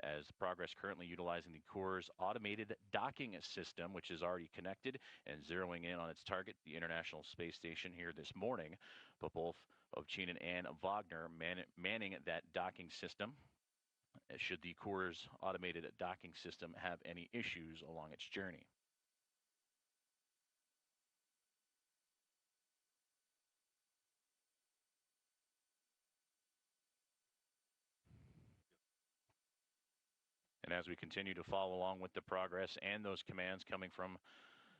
as Progress currently utilizing the Coors automated docking system, which is already connected and zeroing in on its target, the International Space Station, here this morning. But both Ovchinin and Wagner manning that docking system, should the Coors automated docking system have any issues along its journey. And as we continue to follow along with the progress and those commands coming from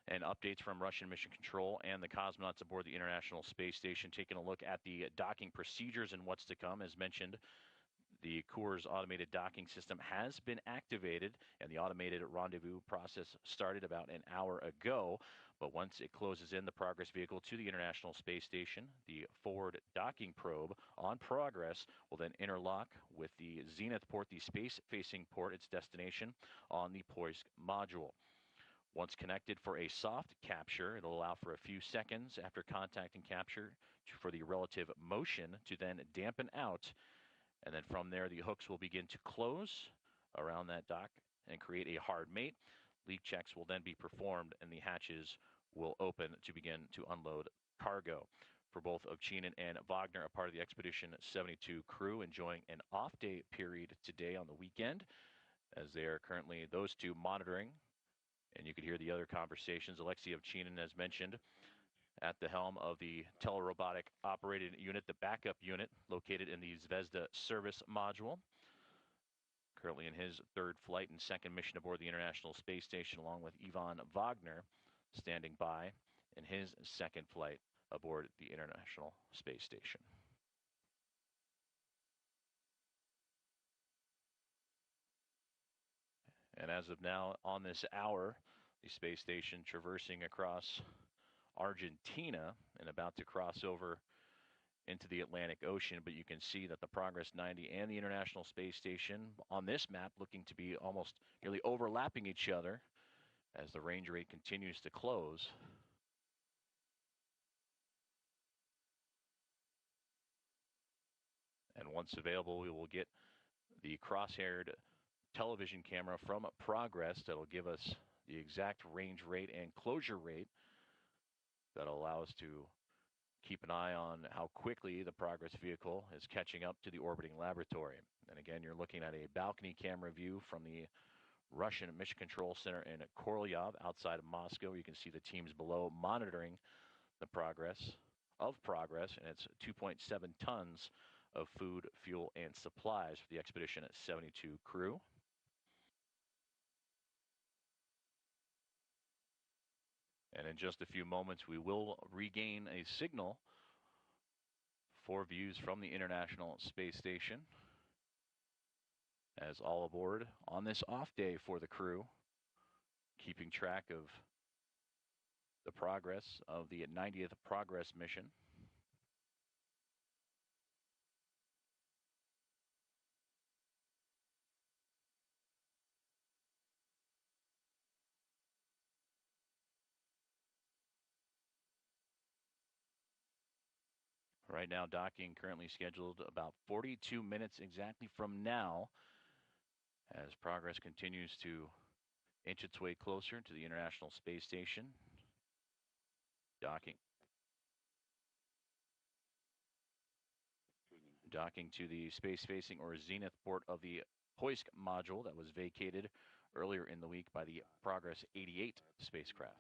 and updates from Russian Mission Control and the cosmonauts aboard the International Space Station, taking a look at the docking procedures and what's to come. As mentioned, the Coors automated docking system has been activated, and the automated rendezvous process started about an hour ago. But once it closes in the Progress vehicle to the International Space Station, the forward docking probe on Progress will then interlock with the Zenith port, the space-facing port, its destination, on the Poisk module. Once connected for a soft capture, it'll allow for a few seconds after contact and capture for the relative motion to then dampen out. And then from there, the hooks will begin to close around that dock and create a hard mate. Leak checks will then be performed, and the hatches will open to begin to unload cargo. For both Ovchinin and Wagner, a part of the Expedition 72 crew, enjoying an off-day period today on the weekend, as they are currently, those two, monitoring. And you could hear the other conversations. Alexei Ovchinin, as mentioned, at the helm of the telerobotic operated unit, the backup unit, located in the Zvezda service module. Currently in his third flight and second mission aboard the International Space Station, along with Ivan Wagner, standing by in his second flight aboard the International Space Station. And as of now, on this hour, the space station traversing across Argentina and about to cross over into the Atlantic Ocean. But you can see that the Progress 90 and the International Space Station on this map looking to be almost nearly overlapping each other as the range rate continues to close. And once available, we will get the cross-haired television camera from Progress that'll give us the exact range rate and closure rate that'll allow us to keep an eye on how quickly the Progress vehicle is catching up to the orbiting laboratory. And again, you're looking at a balcony camera view from the Russian Mission Control Center in Korolyov outside of Moscow. You can see the teams below monitoring the progress, and it's 2.7 tons of food, fuel, and supplies for the Expedition 72 crew. And in just a few moments, we will regain a signal for views from the International Space Station, as all aboard on this off day for the crew, keeping track of the progress of the 90th Progress mission. Right now, docking currently scheduled about 42 minutes exactly from now, as Progress continues to inch its way closer to the International Space Station. Docking to the space-facing or Zenith port of the Poisk module that was vacated earlier in the week by the Progress 88 spacecraft.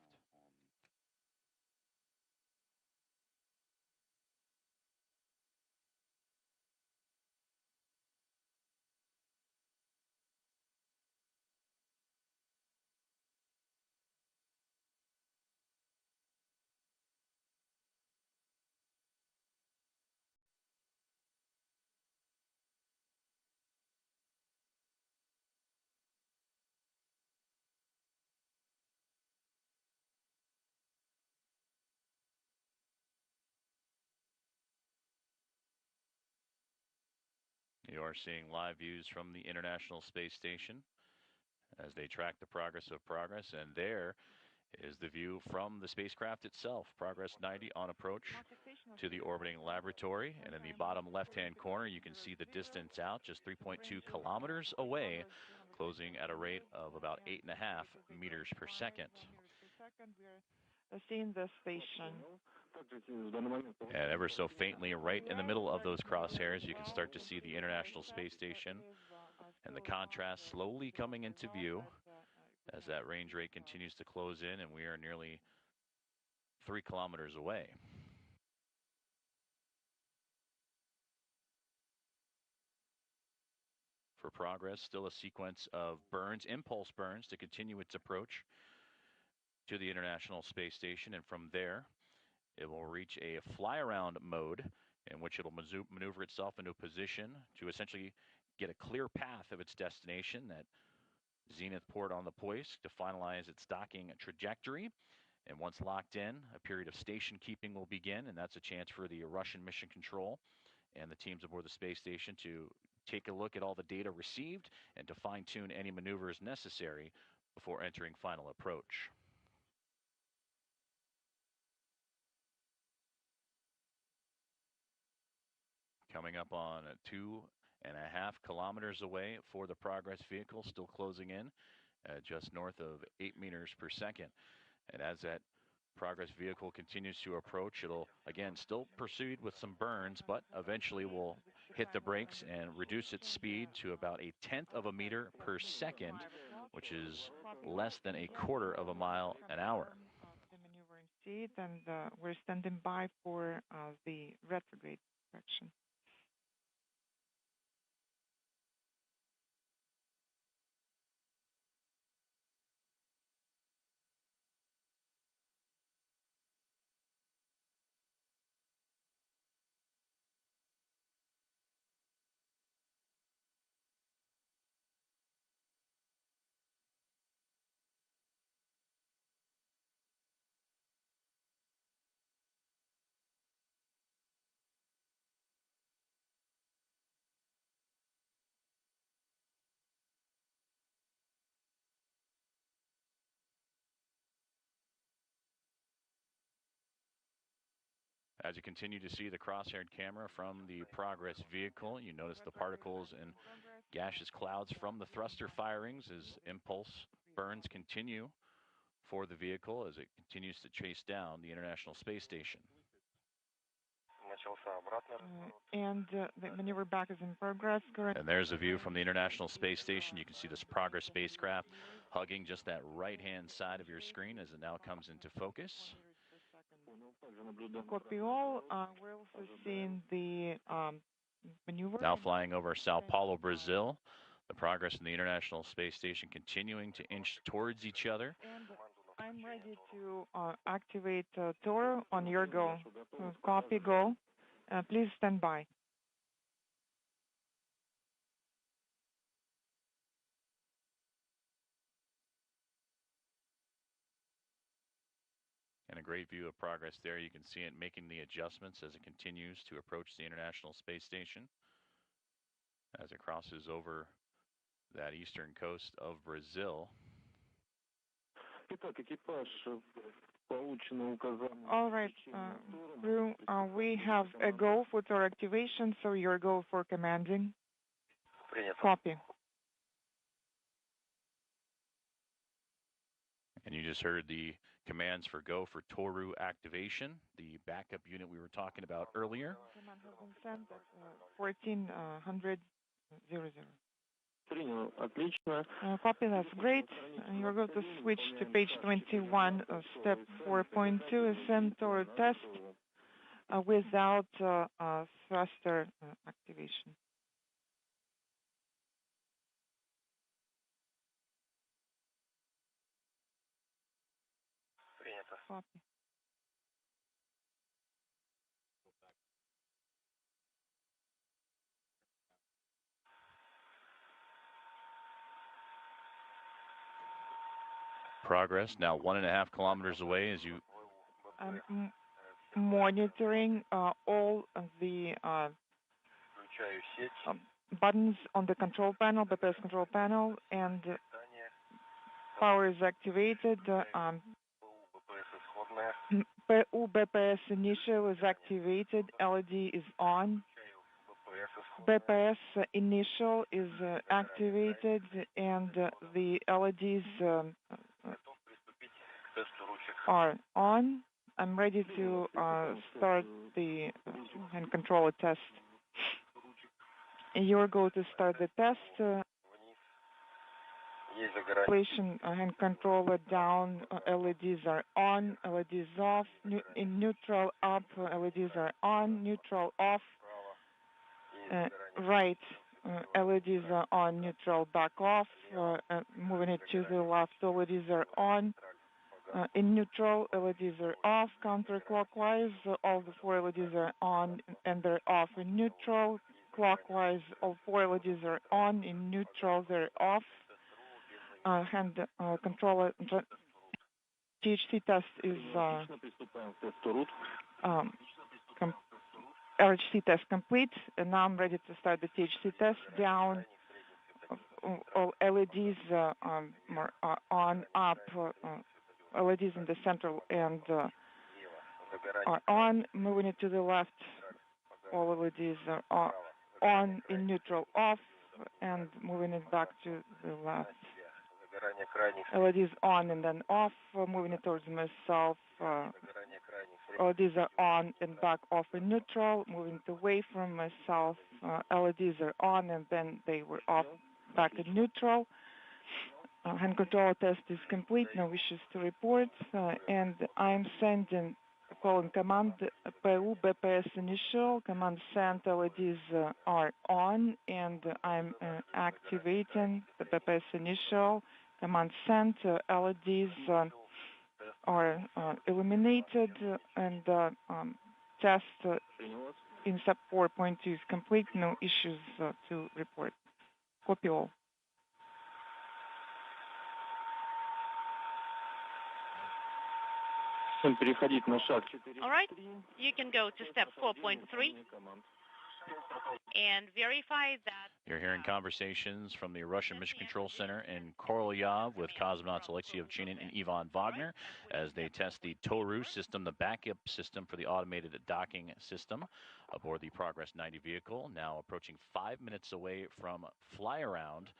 You are seeing live views from the International Space Station as they track the progress of Progress, and there is the view from the spacecraft itself. Progress 90 on approach to the orbiting laboratory, and in the bottom left-hand corner, you can see the distance out, just 3.2 kilometers away closing at a rate of about 8.5 meters per second. We're seeing the station. And ever so faintly, right in the middle of those crosshairs, you can start to see the International Space Station and the contrast slowly coming into view as that range rate continues to close in, and we are nearly 3 kilometers away. For Progress, still a sequence of burns, impulse burns, to continue its approach to the International Space Station, and from there, it will reach a fly-around mode in which it'll maneuver itself into a position to essentially get a clear path of its destination, that zenith port on the Poisk, to finalize its docking trajectory. And once locked in, a period of station keeping will begin, and that's a chance for the Russian Mission Control and the teams aboard the space station to take a look at all the data received and to fine-tune any maneuvers necessary before entering final approach. Coming up on 2.5 kilometers away for the Progress vehicle, still closing in just north of 8 meters per second. And as that Progress vehicle continues to approach, it'll again still proceed with some burns, but eventually will hit the brakes and reduce its speed to about 1/10 of a meter per second, which is less than 1/4 of a mile an hour. The maneuvering seat, and we're standing by for the retrograde correction. As you continue to see the cross-haired camera from the Progress vehicle, you notice the particles and gaseous clouds from the thruster firings as impulse burns continue for the vehicle as it continues to chase down the International Space Station. And the maneuver back is in progress. And there's a view from the International Space Station. You can see this Progress spacecraft hugging just that right-hand side of your screen as it now comes into focus. Copy all. We're also seeing the maneuver. Now flying over Sao Paulo, Brazil. The Progress and the International Space Station continuing to inch towards each other. And I'm ready to activate Tour on your go. Copy, go. Please stand by. And a great view of Progress there. You can see it making the adjustments as it continues to approach the International Space Station as it crosses over that eastern coast of Brazil. All right, crew, we have a go for Tour activation, so your go for commanding. Copy. And you just heard the commands for go for Toru activation, the backup unit we were talking about earlier. Command has been sent at 1400. Copy, that's great. You're going to switch to page 21, step 4.2, ascend Tour test without thruster activation. Copy. Progress now 1.5 kilometers away as you. I'm monitoring all of the buttons on the control panel, BPS control panel, and power is activated. PU BPS initial is activated. LED is on. BPS initial is activated and the LEDs are on. I'm ready to start the hand controller test. You're going to start the test. Hand controller down, LEDs are on, LEDs off, in neutral up, LEDs are on, neutral off, right, LEDs are on, neutral back off, moving it to the left, LEDs are on, in neutral, LEDs are off, counterclockwise, all the 4 LEDs are on and they're off in neutral, clockwise, all 4 LEDs are on, in neutral, they're off. Hand controller THC test is RHC test complete, and now I'm ready to start the THC test. Down, all LEDs on, up, LEDs in the center and are on. Moving it to the left, all LEDs are on, in neutral off, and moving it back to the left. LEDs on and then off, moving it towards myself. LEDs are on and back off in neutral, moving it away from myself. LEDs are on and then they were off, back in neutral. Hand control test is complete, no issues to report. And I'm sending following command, PU BPS initial, command send, LEDs are on, and I'm activating the BPS initial. Command sent, LEDs are illuminated, and test in sub 4.2 is complete, no issues to report. Copy all. All right, you can go to step 4.3 and verify that. You're hearing conversations from the Russian Mission Control Center in Korolyov with cosmonauts Alexei Ovchinin and Ivan Wagner as they test the Toru system, the backup system for the automated docking system aboard the Progress 90 vehicle, now approaching 5 minutes away from fly around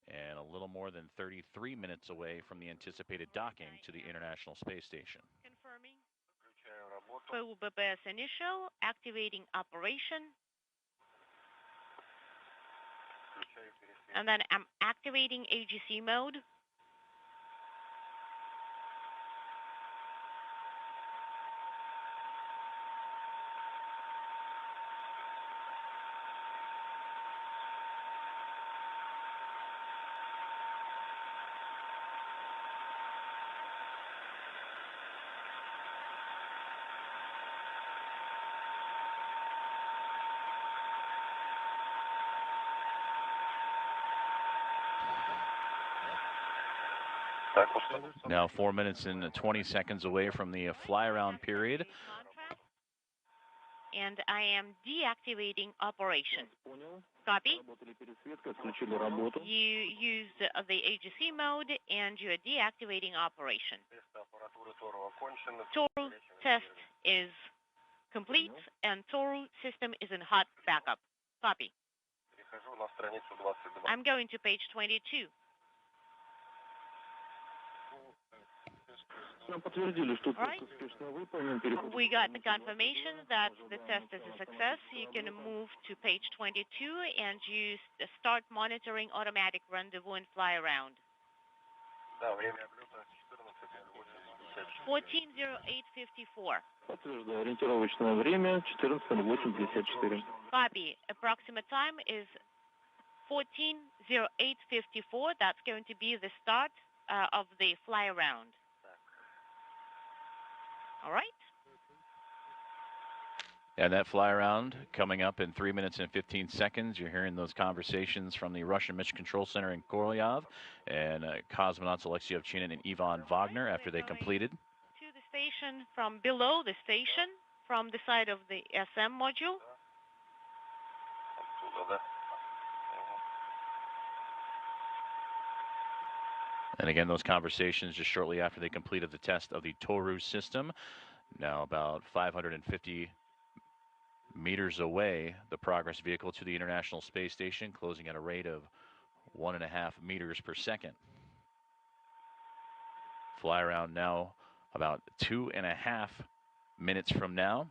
and a little more than 33 minutes away from the anticipated docking to the International Space Station. Confirming. PU BPS initial, activating operation. And then I'm activating AGC mode. Now 4 minutes and 20 seconds away from the fly-around period. And I am deactivating operation. Copy. You used the AGC mode and you are deactivating operation. Toru test is complete and Toru system is in hot backup. Copy. I'm going to page 22. Right. We got the confirmation that the test is a success. You can move to page 22 and you start monitoring automatic rendezvous and fly around. 14:08:54. Copy. Approximate time is 14:08:54. That's going to be the start of the fly around. All right. And that fly around coming up in 3 minutes and 15 seconds. You're hearing those conversations from the Russian Mission Control Center in Korolyov and cosmonauts Alexei Ovchinin and Ivan Wagner after they completed. To the station from below the station, from the side of the SM module. And again, those conversations just shortly after they completed the test of the Toru system. Now about 550 meters away, the Progress vehicle to the International Space Station, closing at a rate of 1.5 meters per second. Fly around now about 2.5 minutes from now,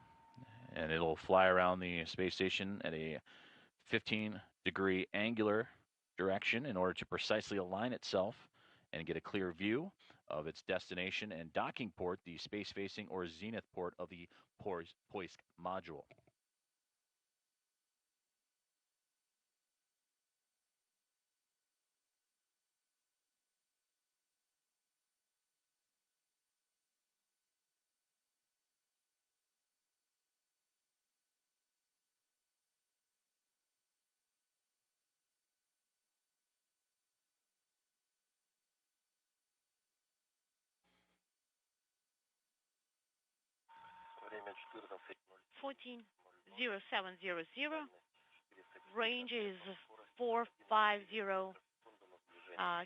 and it'll fly around the space station at a 15-degree angular direction in order to precisely align itself and get a clear view of its destination and docking port, the space-facing or zenith port of the Poisk module. Время 14:07:00. Range is 450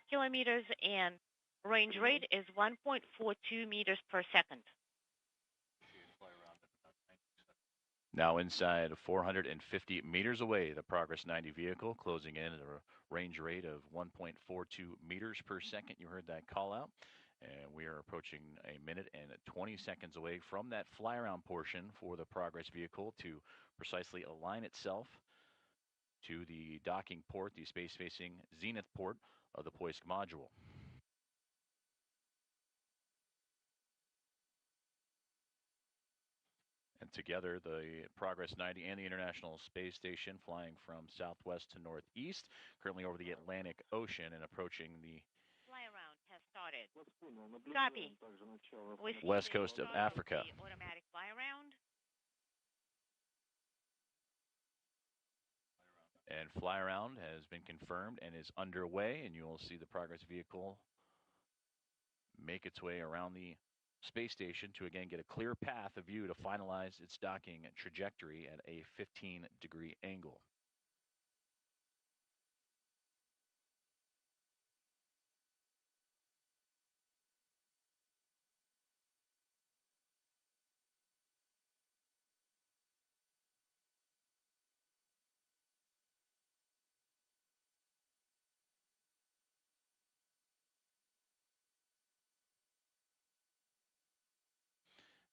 kilometers and range rate is 1.42 meters per second. Now inside 450 meters away, the Progress 90 vehicle closing in at a range rate of 1.42 meters per second. You heard that call out. And we are approaching a minute and 20 seconds away from that fly around portion for the Progress vehicle to precisely align itself to the docking port, the space-facing zenith port of the Poisk module. And together, the Progress 90 and the International Space Station flying from southwest to northeast, currently over the Atlantic Ocean and approaching the fly-around has started. Copy. West coast of Africa. Automatic fly-around. And fly-around has been confirmed and is underway, and you will see the Progress vehicle make its way around the space station to again get a clear path of view to finalize its docking trajectory at a 15-degree angle.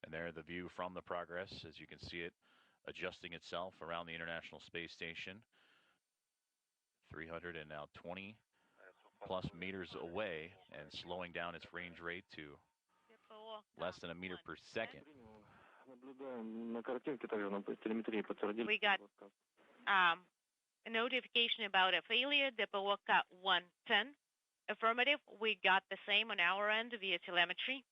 And there, the view from the Progress, as you can see it adjusting itself around the International Space Station, 320 plus meters away and slowing down its range rate to less than a meter per second. We got a notification about a failure, DPOK 110. Affirmative, we got the same on our end via telemetry.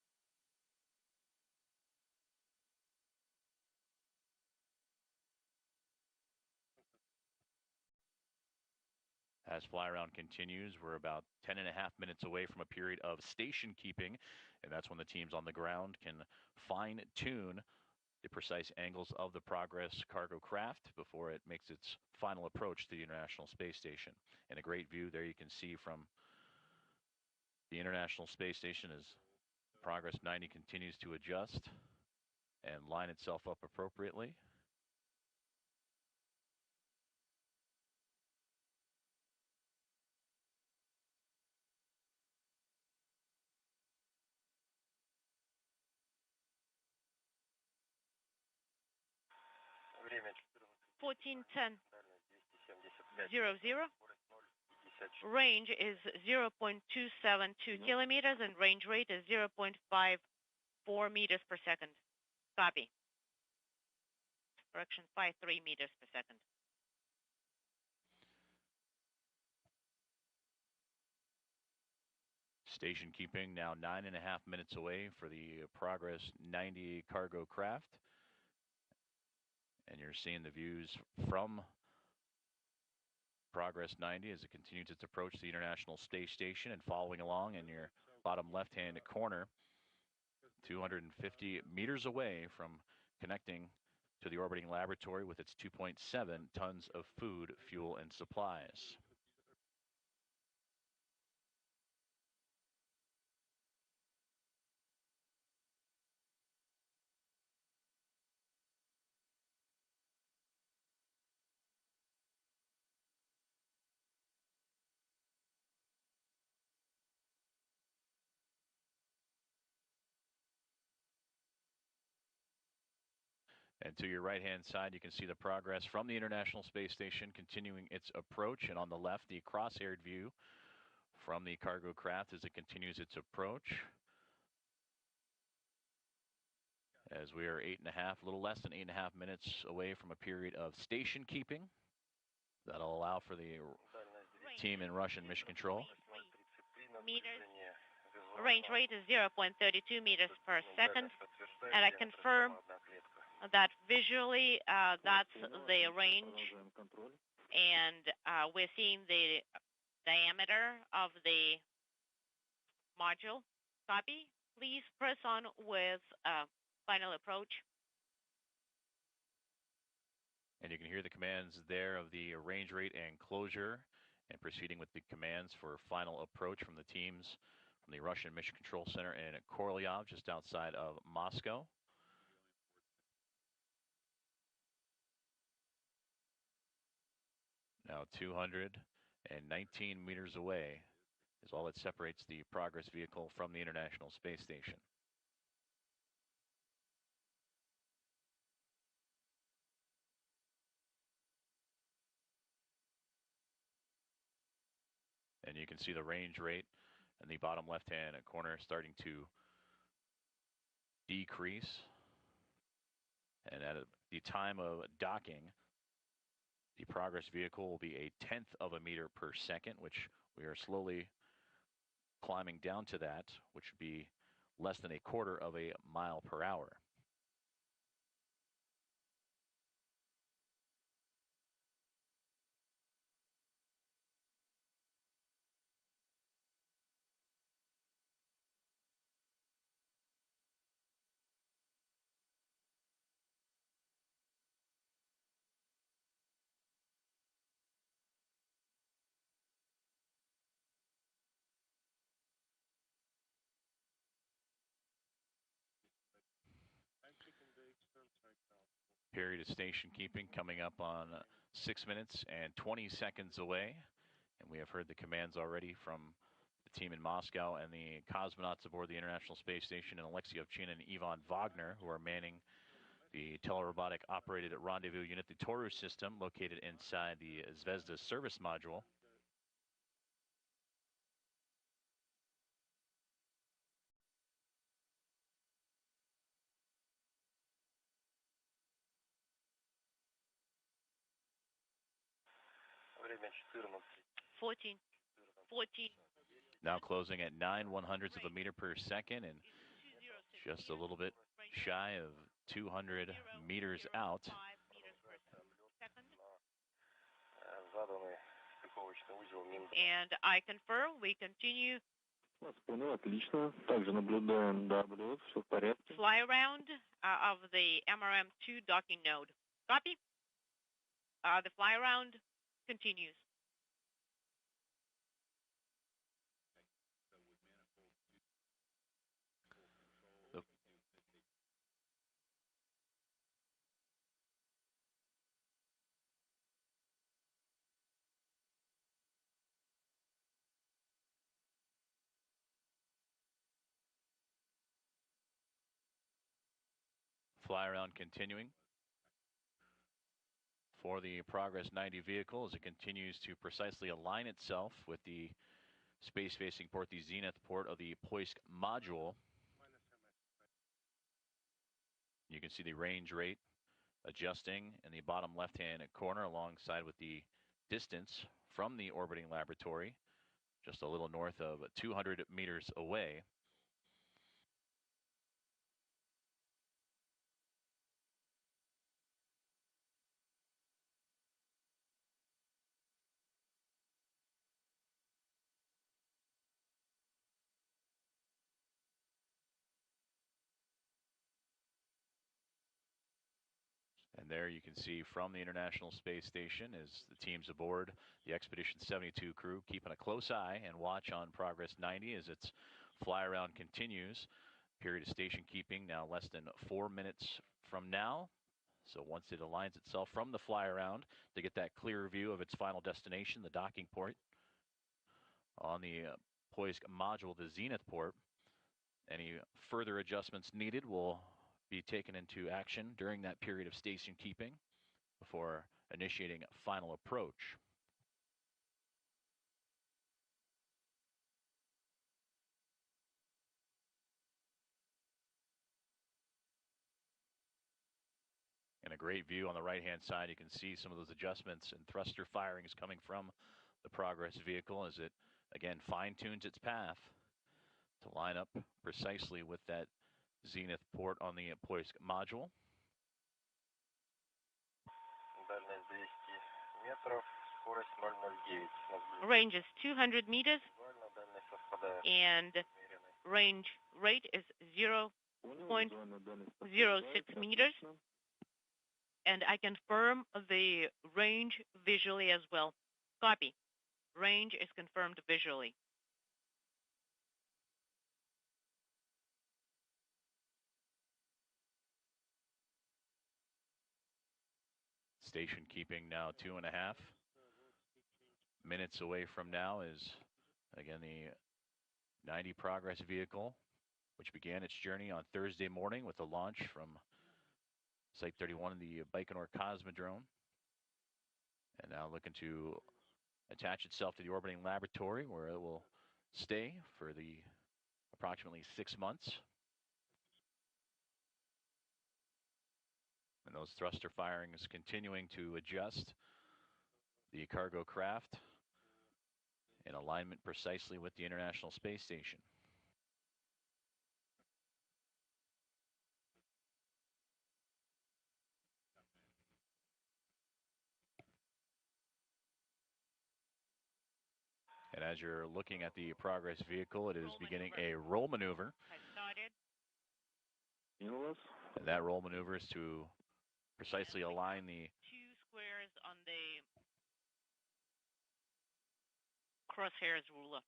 As fly-around continues, we're about 10.5 minutes away from a period of station keeping, and that's when the teams on the ground can fine-tune the precise angles of the Progress cargo craft before it makes its final approach to the International Space Station. And a great view there you can see from the International Space Station as Progress 90 continues to adjust and line itself up appropriately. Время 14:10:00. Range is 0.272 kilometers and range rate is 0.54 meters per second. Copy. Correction, 53 meters per second. Station keeping now 9.5 minutes away for the Progress 90 cargo craft. And you're seeing the views from Progress 90 as it continues its approach to the International Space Station, and following along in your bottom left-hand corner, 250 meters away from connecting to the orbiting laboratory with its 2.7 tons of food, fuel, and supplies. And to your right-hand side, you can see the progress from the International Space Station continuing its approach. And on the left, the crosshaired view from the cargo craft as it continues its approach. As we are a little less than 8.5 minutes away from a period of station keeping. That'll allow for the team in Russian mission control. Meters. Range rate is 0.32 meters per second. And I confirm that visually that's the range. And we're seeing the diameter of the module. Copy. Please press on with final approach. And you can hear the commands there of the range rate and closure, and proceeding with the commands for final approach from the teams from the Russian Mission Control Center in Korolyov, just outside of Moscow. Now 219 meters away is all that separates the Progress vehicle from the International Space Station. And you can see the range rate in the bottom left-hand corner starting to decrease. And at the time of docking, the Progress vehicle will be a 1/10 of a meter per second, which we are slowly climbing down to that, which would be less than 1/4 of a mile per hour. Period of station keeping coming up on 6 minutes and 20 seconds away. And we have heard the commands already from the team in Moscow and the cosmonauts aboard the International Space Station, and Alexei Ovchin and Ivan Wagner, who are manning the telerobotic operated Rendezvous unit, the Taurus system located inside the Zvezda service module. Время 14. Now closing at 9/100ths of a meter per second, and just a little bit shy of 200 meters out. And I confirm we continue fly around of the MRM-2 docking node. Copy. The fly around continues. Fly around continuing for the Progress 90 vehicle as it continues to precisely align itself with the space-facing port, the zenith port of the Poisk module. You can see the range rate adjusting in the bottom left-hand corner alongside with the distance from the orbiting laboratory, just a little north of 200 meters away. And there you can see from the International Space Station as the teams aboard the Expedition 72 crew keeping a close eye and watch on Progress 90 as its fly around continues. Period of station keeping now less than 4 minutes from now. So once it aligns itself from the fly around to get that clear view of its final destination, the docking port on the Poisk module, the zenith port, any further adjustments needed will be taken into action during that period of station keeping before initiating final approach. And a great view on the right-hand side. You can see some of those adjustments and thruster firings coming from the Progress vehicle as it, again, fine-tunes its path to line up precisely with that zenith port on the Poisk module. Range is 200 meters, and range rate is 0.06 meters. And I confirm the range visually as well. Copy. Range is confirmed visually. Station keeping now 2.5 minutes away from now is, again, the 90 Progress vehicle, which began its journey on Thursday morning with a launch from Site 31 in the Baikonur Cosmodrome. And now looking to attach itself to the orbiting laboratory where it will stay for the approximately 6 months. And those thruster firings continuing to adjust the cargo craft in alignment precisely with the International Space Station. And as you're looking at the Progress vehicle, it is beginning a roll maneuver. And that roll maneuver is to precisely align the 2 squares on the crosshairs ruler.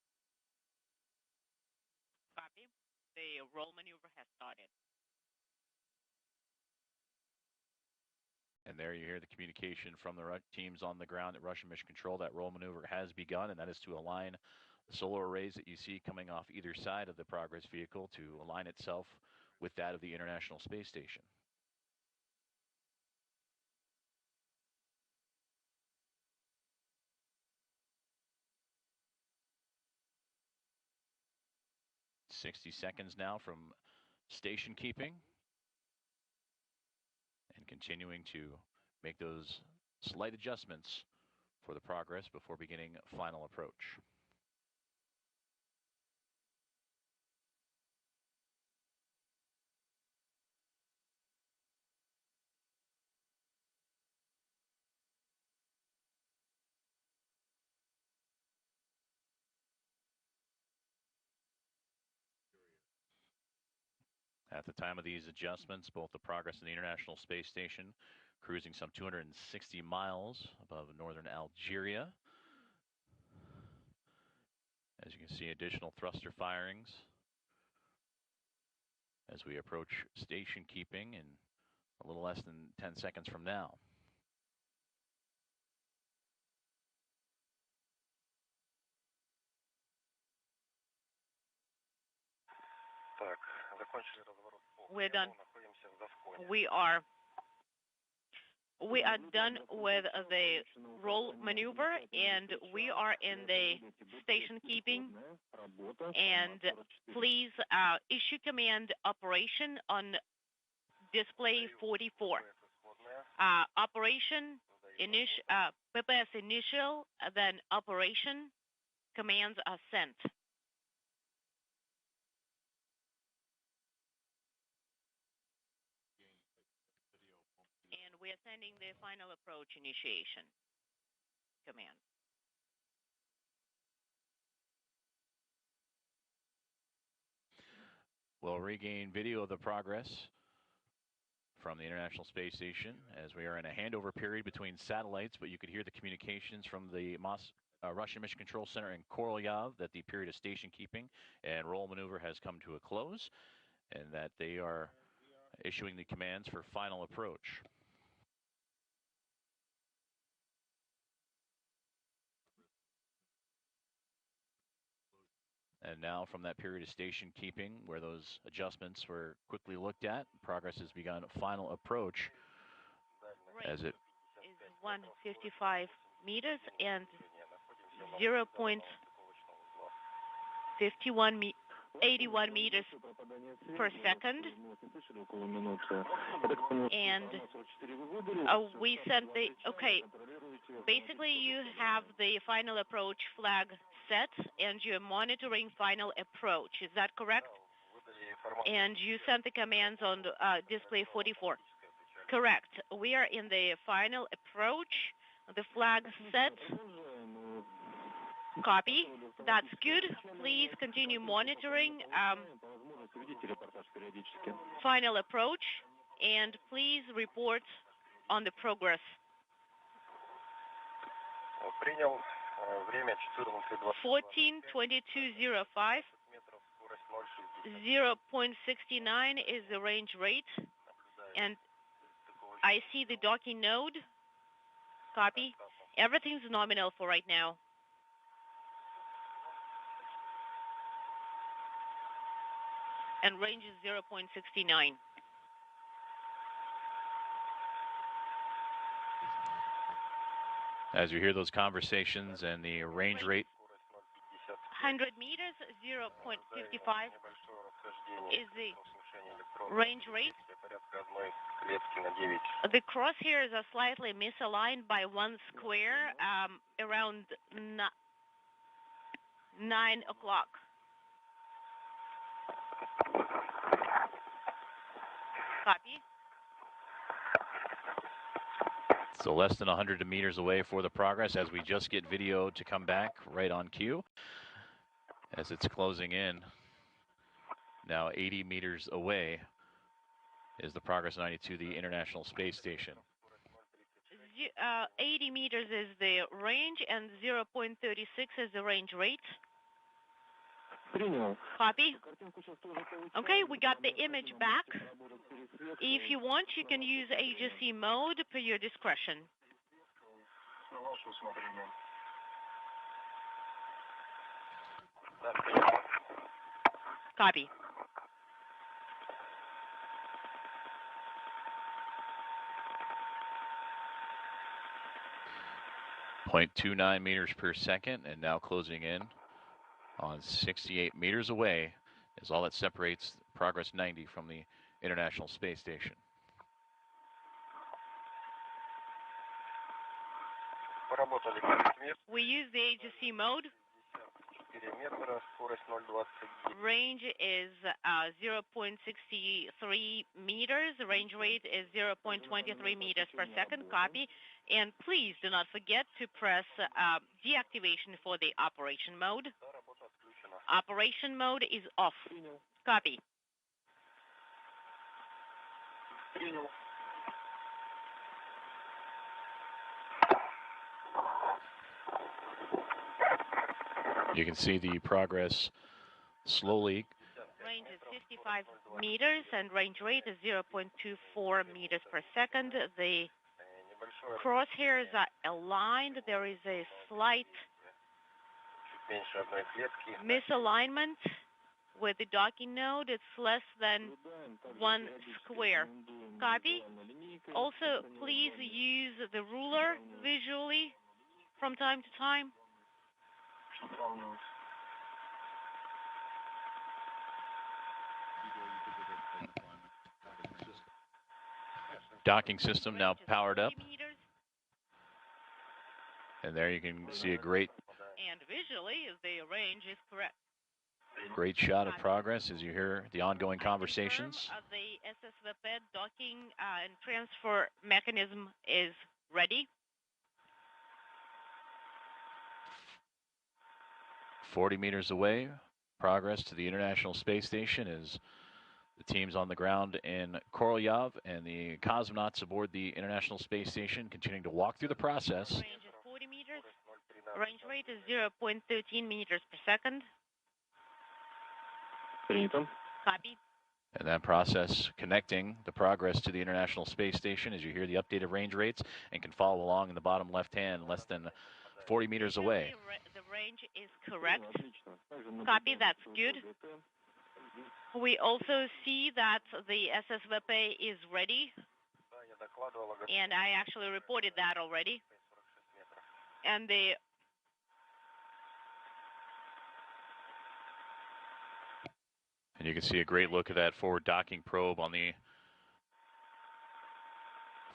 Copy. The roll maneuver has started. And there you hear the communication from the teams on the ground at Russian Mission Control. That roll maneuver has begun, and that is to align the solar arrays that you see coming off either side of the Progress vehicle to align itself with that of the International Space Station. "60 seconds now from station keeping and continuing to make those slight adjustments for the Progress before beginning final approach. At the time of these adjustments, both the Progress and the International Space Station cruising some 260 miles above northern Algeria. As you can see, additional thruster firings as we approach station keeping in a little less than 10 seconds from now. We're done. We are done with the roll maneuver, and we are in the station keeping. And please issue command operation on display 44. Operation PPS initial, then operation commands are sent. We are sending the final approach initiation command. We'll regain video of the Progress from the International Space Station as we are in a handover period between satellites, but you could hear the communications from the Russian Mission Control Center in Korolyov that the period of station keeping and roll maneuver has come to a close and that they are issuing the commands for final approach. And now from that period of station keeping where those adjustments were quickly looked at, progress has begun. Final approach as it is 155 meters and 0.81 meters per second. And we sent the, okay, basically you have the final approach flag set and you're monitoring final approach. Is that correct? And you sent the commands on display 44. Correct. We are in the final approach. The flag set. Copy. That's good. Please continue monitoring final approach and please report on the progress. 14:22:05. 0.69 is the range rate, and I see the docking node. Copy. Everything's nominal for right now. And range is 0.69. As you hear those conversations and the range rate. 100 meters, 0.55 is the range rate. The crosshairs are slightly misaligned by 1 square around 9 o'clock. Copy. So less than 100 meters away for the progress as we just get video to come back right on cue as it's closing in. Now 80 meters away is the Progress 92, the International Space Station. 80 meters is the range and 0.36 is the range rate. Copy. Okay, we got the image back. If you want, you can use AGC mode per your discretion. Copy. .29 meters per second, and now closing in on 68 meters away is all that separates Progress 90 from the International Space Station. We use the AGC mode. Range is 0.63 meters. Range rate is 0.23 meters per second. Copy. And please do not forget to press deactivation for the operation mode. Operation mode is off. Copy. You can see the progress slowly. Range is 55 meters and range rate is 0.24 meters per second. The crosshairs are aligned. There is a slight misalignment with the docking node. It's less than 1 square. Copy. Also, please use the ruler visually from time to time. Docking system now powered up. And there you can see a great and visually the range is correct. Great shot of progress as you hear the ongoing conversations. The SSVP docking and transfer mechanism is ready. 40 meters away, progress to the International Space Station is the teams on the ground in Korolyov and the cosmonauts aboard the International Space Station continuing to walk through the process. Range is 40 meters. Range rate is 0.13 meters per second. Copy. And that process connecting the progress to the International Space Station as you hear the updated range rates and can follow along in the bottom left hand less than 40 meters away. The range is correct. Copy, that's good. We also see that the SSVP is ready, and I actually reported that already. And you can see a great look at that forward docking probe on the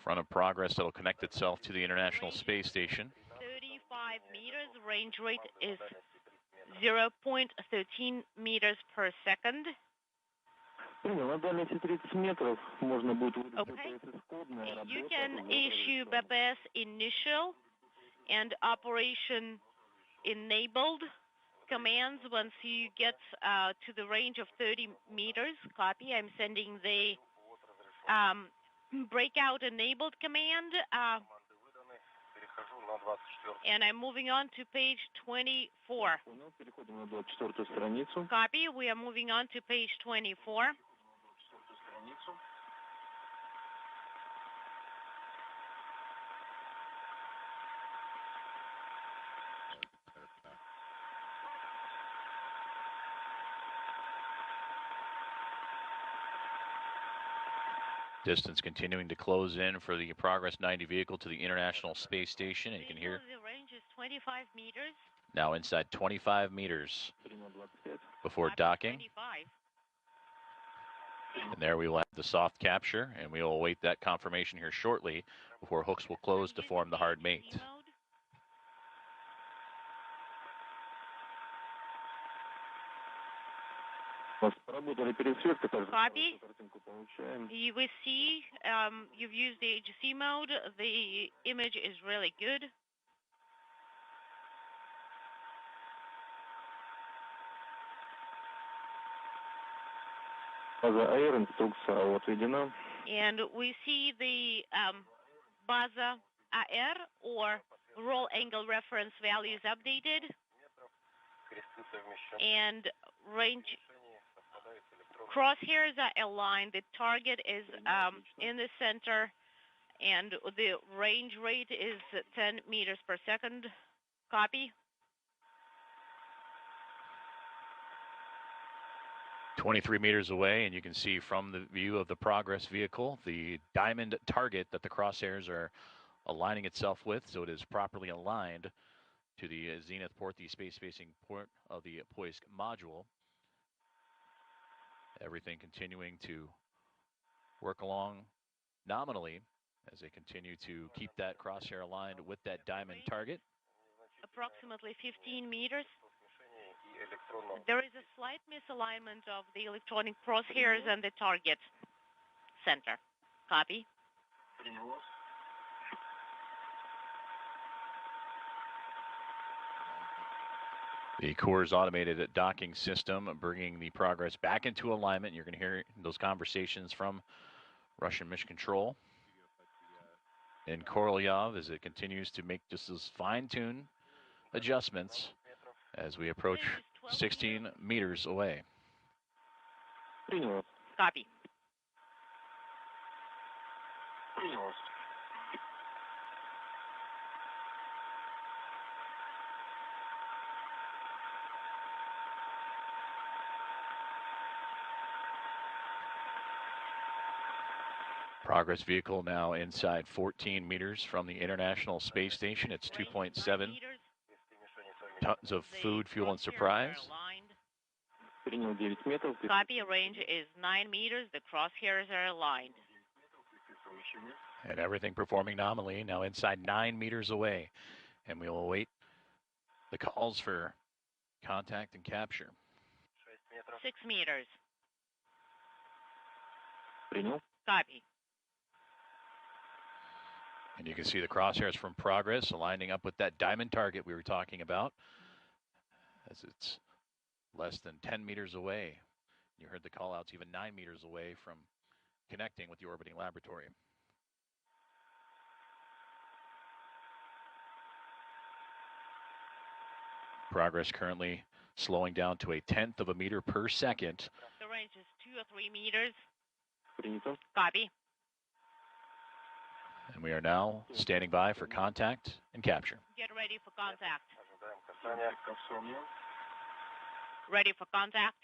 front of Progress that'll connect itself to the International Space Station. 35 meters, range rate is 0.13 meters per second. Okay. You can issue BPS initial and operation enabled commands once you get to the range of 30 meters. Copy. I'm sending the breakout enabled command. And I'm moving on to page 24. Copy. We are moving on to page 24. Distance continuing to close in for the Progress 90 vehicle to the International Space Station. And you can hear the range is 25 meters. Now inside 25 meters before docking. 25. And there we will have the soft capture, and we will await that confirmation here shortly before hooks will close to form the hard mate. Copy. We see you've used the HC mode. The image is really good. And we see the Baza AR or roll angle reference values updated. And range crosshairs are aligned. The target is in the center, and the range rate is 10 meters per second. Copy. 23 meters away, and you can see from the view of the Progress vehicle the diamond target that the crosshairs are aligning itself with, so it is properly aligned to the zenith port, the space-facing port of the Poisk module. Everything continuing to work along nominally as they continue to keep that crosshair aligned with that diamond target. Approximately 15 meters. There is a slight misalignment of the electronic crosshairs and the target center. Copy. The Coors automated docking system bringing the Progress back into alignment. You're going to hear those conversations from Russian Mission Control and Korolyov as it continues to make just those fine-tuned adjustments as we approach 16 meters away. Copy. Progress vehicle now inside 14 meters from the International Space Station. It's 2.7 tons of food, fuel, and surprise. Copy. Range is 9 meters. The crosshairs are aligned. And everything performing nominally, now inside 9 meters away. And we will await the calls for contact and capture. 6 meters. Copy. And you can see the crosshairs from Progress aligning up with that diamond target we were talking about as it's less than 10 meters away. You heard the call outs even 9 meters away from connecting with the orbiting laboratory. Progress currently slowing down to 1/10 of a meter per second. The range is 2 or 3 meters. Copy. And we are now standing by for contact and capture. Get ready for contact. Ready for contact?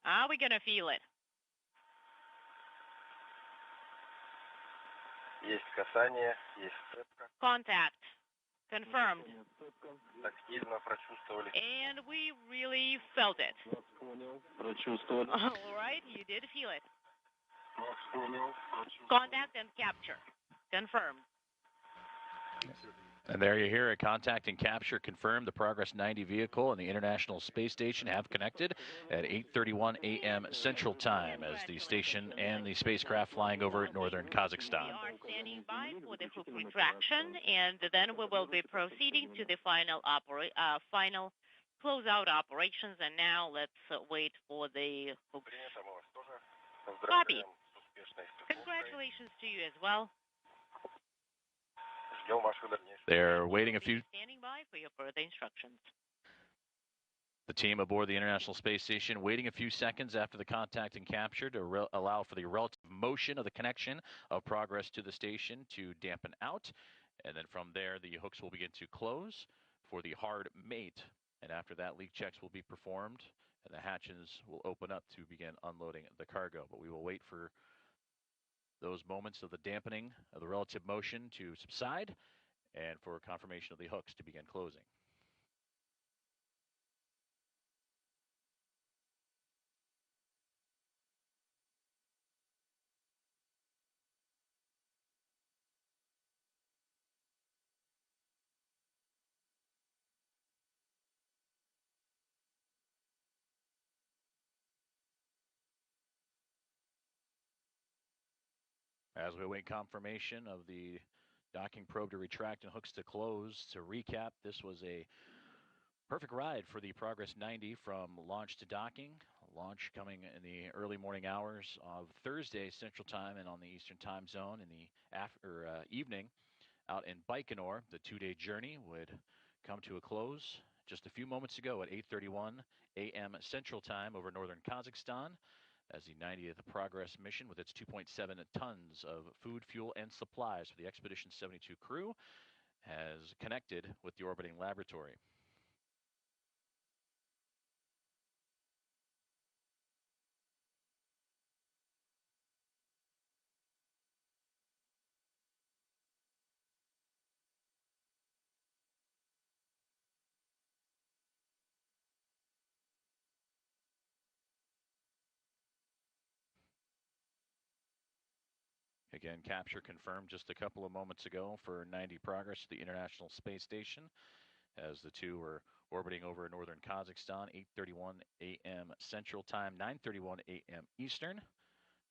Are we gonna feel it? Есть касание, есть цепка. Contact. Confirmed. Активно прочувствовали. And we really felt it. Прочувствовали. All right, you did feel it. Contact and capture. Confirmed. And there you hear it, contact and capture confirmed. The Progress 90 vehicle and the International Space Station have connected at 8:31 a.m. Central Time as the station and the spacecraft flying over northern Kazakhstan. We are standing by for the hook retraction, and then we will be proceeding to the final closeout operations. And now let's wait for the hooks. Copy. Congratulations to you as well. They're waiting a few. Standing by for your further instructions. The team aboard the International Space Station waiting a few seconds after the contact and capture to allow for the relative motion of the connection of Progress to the station to dampen out. And then from there, the hooks will begin to close for the hard mate. And after that, leak checks will be performed and the hatches will open up to begin unloading the cargo. But we will wait for those moments of the dampening of the relative motion to subside and for confirmation of the hooks to begin closing. As we await confirmation of the docking probe to retract and hooks to close, to recap, this was a perfect ride for the Progress 90 from launch to docking. Launch coming in the early morning hours of Thursday Central Time and on the Eastern Time Zone in the evening out in Baikonur. The two-day journey would come to a close just a few moments ago at 8:31 a.m. Central Time over northern Kazakhstan, as the 90th Progress mission with its 2.7 tons of food, fuel, and supplies for the Expedition 72 crew has connected with the orbiting laboratory. Again, capture confirmed just a couple of moments ago for 90 Progress to the International Space Station as the two were orbiting over northern Kazakhstan, 8:31 a.m. Central Time, 9:31 a.m. Eastern,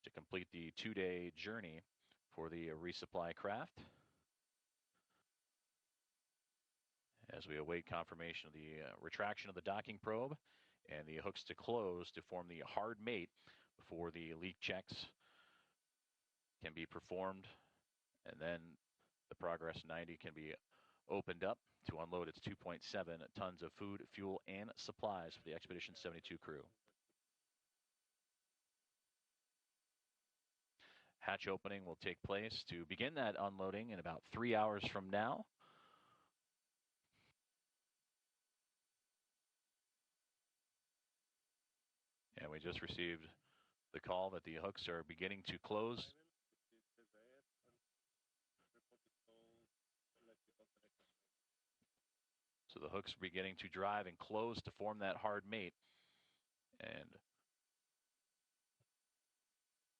to complete the two-day journey for the resupply craft. As we await confirmation of the retraction of the docking probe and the hooks to close to form the hard mate before the leak checks can be performed, and then the Progress 90 can be opened up to unload its 2.7 tons of food, fuel, and supplies for the Expedition 72 crew. Hatch opening will take place to begin that unloading in about 3 hours from now. And we just received the call that the hooks are beginning to close. So the hooks are beginning to drive and close to form that hard mate and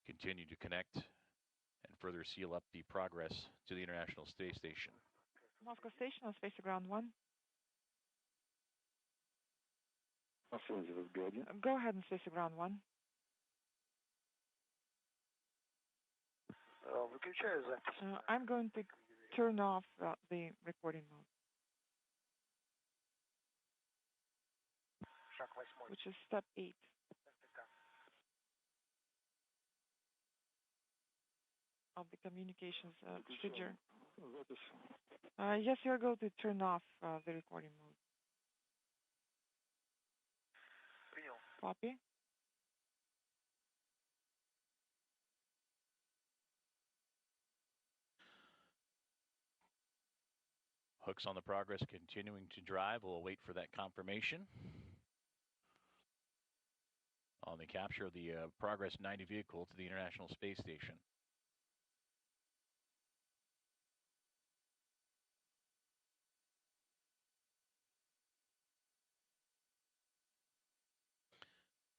continue to connect and further seal up the Progress to the International Space Station. Moscow Station on Space Ground 1. Go ahead and Space Ground 1. I'm going to turn off the recording mode, which is step 8. Of the communications procedure. Yes, you're going to turn off the recording mode. Copy. hooks on the Progress continuing to drive. We'll wait for that confirmation on the capture of the Progress 90 vehicle to the International Space Station.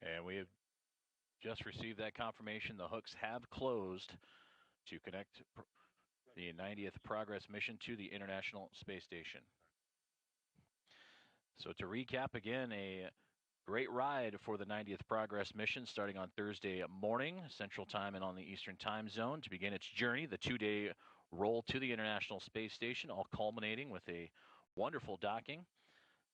And we have just received that confirmation. The hooks have closed to connect the 90th Progress mission to the International Space Station. So to recap again, a great ride for the 90th Progress mission starting on Thursday morning, Central Time and on the Eastern Time Zone to begin its journey, the 2-day roll to the International Space Station, all culminating with a wonderful docking.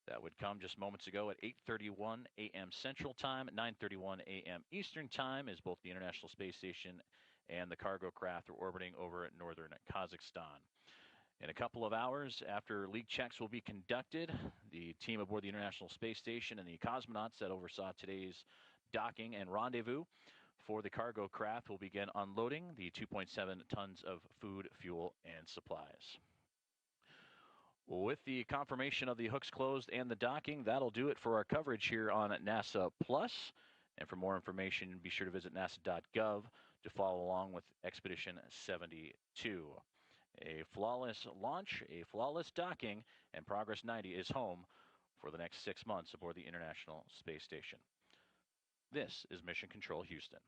That would come just moments ago at 8:31 a.m. Central Time, 9:31 a.m. Eastern Time, as both the International Space Station and the cargo craft are orbiting over northern Kazakhstan. In a couple of hours after leak checks will be conducted, the team aboard the International Space Station and the cosmonauts that oversaw today's docking and rendezvous for the cargo craft will begin unloading the 2.7 tons of food, fuel, and supplies. With the confirmation of the hooks closed and the docking, that'll do it for our coverage here on NASA Plus. And for more information, be sure to visit nasa.gov to follow along with Expedition 72. A flawless launch, a flawless docking, and Progress 90 is home for the next 6 months aboard the International Space Station. This is Mission Control Houston.